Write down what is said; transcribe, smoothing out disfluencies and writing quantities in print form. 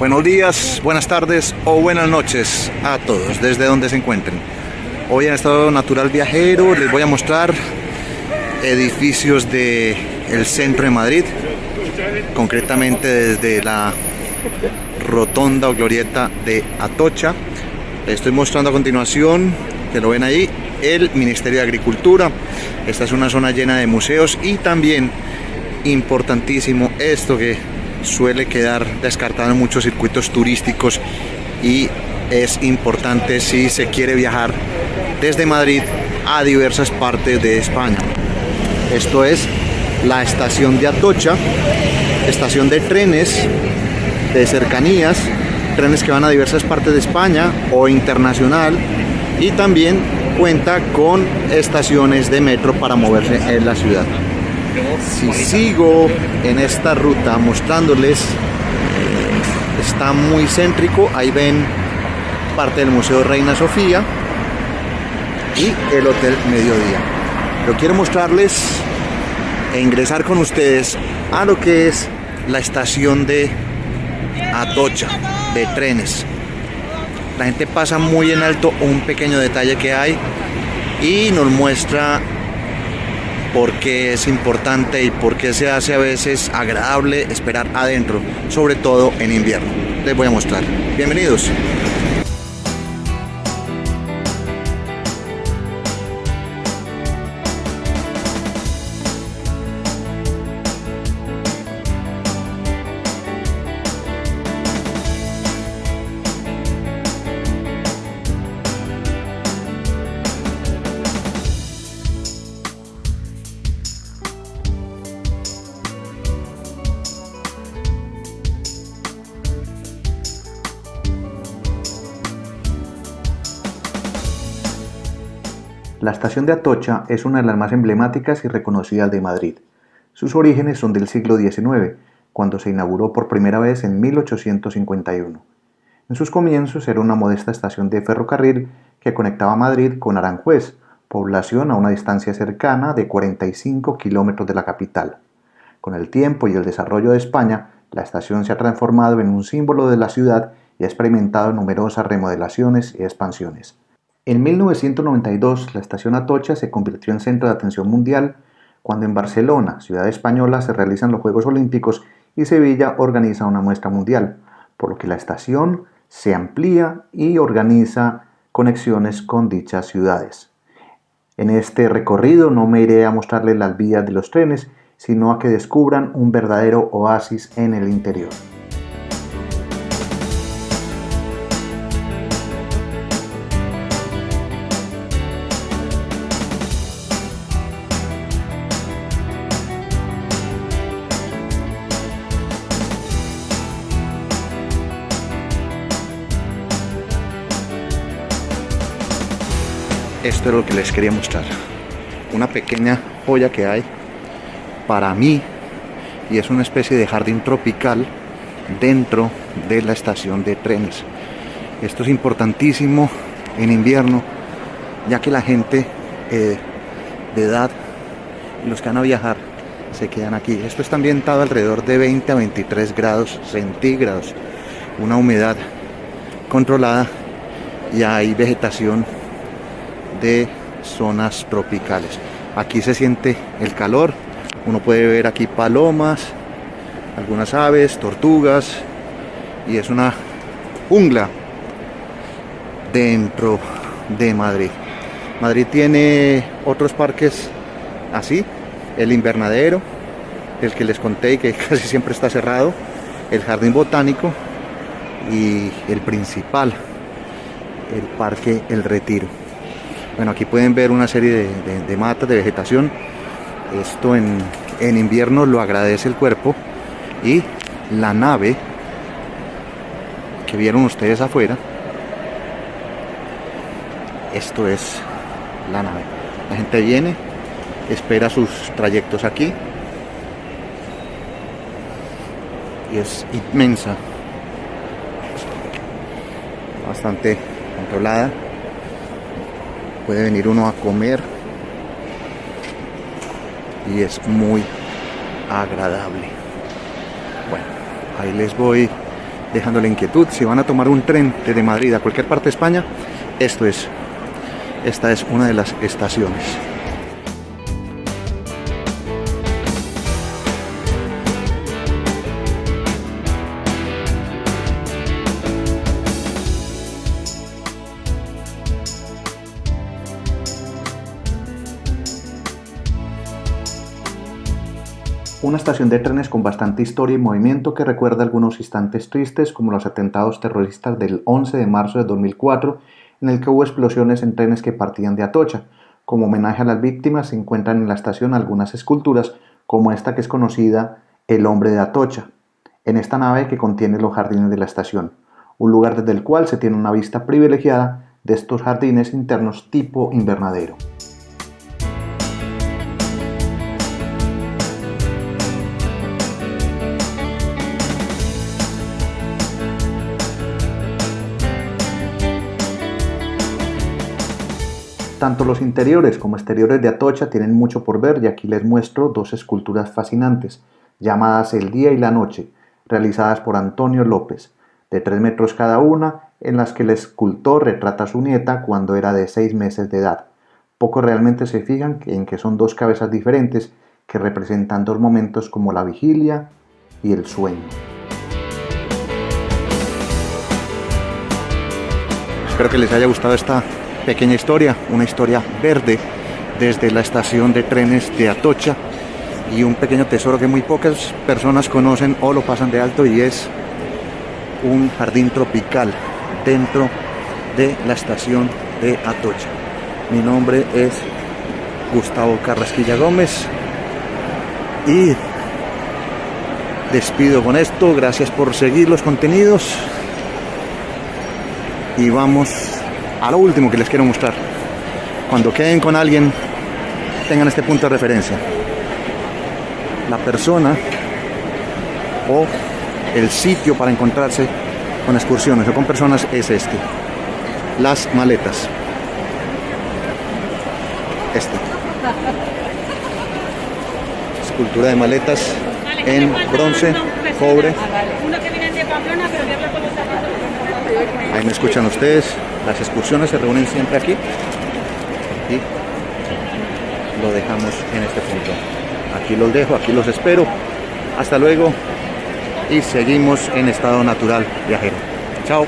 Buenos días, buenas tardes o buenas noches a todos, desde donde se encuentren. Hoy en Estado Natural Viajero les voy a mostrar edificios del centro de Madrid, concretamente desde la rotonda o glorieta de Atocha. Les estoy mostrando a continuación, que lo ven ahí, el Ministerio de Agricultura. Esta es una zona llena de museos y también importantísimo esto que suele quedar descartado en muchos circuitos turísticos y es importante si se quiere viajar desde Madrid a diversas partes de España. Esto es la estación de Atocha, estación de trenes de cercanías, trenes que van a diversas partes de España o internacional, y también cuenta con estaciones de metro para moverse en la ciudad. Si sigo en esta ruta mostrándoles, está muy céntrico. Ahí ven parte del Museo Reina Sofía y el Hotel Mediodía. Pero quiero mostrarles e ingresar con ustedes a lo que es la estación de Atocha de trenes. La gente pasa muy en alto un pequeño detalle que hay y nos muestra por qué es importante y por qué se hace a veces agradable esperar adentro, sobre todo en invierno. Les voy a mostrar. Bienvenidos. La estación de Atocha es una de las más emblemáticas y reconocidas de Madrid. Sus orígenes son del siglo XIX, cuando se inauguró por primera vez en 1851. En sus comienzos era una modesta estación de ferrocarril que conectaba Madrid con Aranjuez, población a una distancia cercana de 45 kilómetros de la capital. Con el tiempo y el desarrollo de España, la estación se ha transformado en un símbolo de la ciudad y ha experimentado numerosas remodelaciones y expansiones. En 1992, la estación Atocha se convirtió en centro de atención mundial cuando en Barcelona, ciudad española, se realizan los Juegos Olímpicos y Sevilla organiza una muestra mundial, por lo que la estación se amplía y organiza conexiones con dichas ciudades. En este recorrido no me iré a mostrarles las vías de los trenes, sino a que descubran un verdadero oasis en el interior. Esto es lo que les quería mostrar, una pequeña joya que hay para mí, y es una especie de jardín tropical dentro de la estación de trenes. Esto es importantísimo en invierno, ya que la gente de edad y los que van a viajar se quedan aquí. Esto está ambientado alrededor de 20 a 23 grados centígrados, una humedad controlada y hay vegetación de zonas tropicales. Aquí se siente el calor, uno puede ver aquí palomas, algunas aves, tortugas, y es una jungla dentro de Madrid. Madrid tiene otros parques así, el invernadero, el que les conté y que casi siempre está cerrado, el jardín botánico y el principal, el parque El Retiro. Bueno, aquí pueden ver una serie de matas, de vegetación. Esto en invierno lo agradece el cuerpo. Y la nave que vieron ustedes afuera, esto es la nave. La gente viene, espera sus trayectos aquí y es inmensa, bastante controlada. Puede venir uno a comer y es muy agradable. Bueno, ahí les voy dejando la inquietud. Si van a tomar un tren desde Madrid a cualquier parte de España, esta es una de las estaciones. Una estación de trenes con bastante historia y movimiento que recuerda algunos instantes tristes como los atentados terroristas del 11 de marzo de 2004 en el que hubo explosiones en trenes que partían de Atocha. Como homenaje a las víctimas se encuentran en la estación algunas esculturas como esta que es conocida El Hombre de Atocha, en esta nave que contiene los jardines de la estación, un lugar desde el cual se tiene una vista privilegiada de estos jardines internos tipo invernadero. Tanto los interiores como exteriores de Atocha tienen mucho por ver y aquí les muestro dos esculturas fascinantes, llamadas El Día y la Noche, realizadas por Antonio López, de 3 metros cada una, en las que el escultor retrata a su nieta cuando era de 6 meses de edad. Pocos realmente se fijan en que son dos cabezas diferentes que representan dos momentos como la vigilia y el sueño. Espero que les haya gustado esta pequeña historia, una historia verde desde la estación de trenes de Atocha y un pequeño tesoro que muy pocas personas conocen o lo pasan de alto, y es un jardín tropical dentro de la estación de Atocha. Mi nombre es Gustavo Carrasquilla Gómez y despido con esto. Gracias por seguir los contenidos y vamos a lo último que les quiero mostrar. Cuando queden con alguien, tengan este punto de referencia. La persona o el sitio para encontrarse con excursiones o con personas es este: Las Maletas. Escultura de maletas en bronce, cobre. Ahí me escuchan ustedes. Las excursiones se reúnen siempre aquí y lo dejamos en este punto. Aquí los dejo, aquí los espero. Hasta luego y seguimos en estado natural viajero. Chao.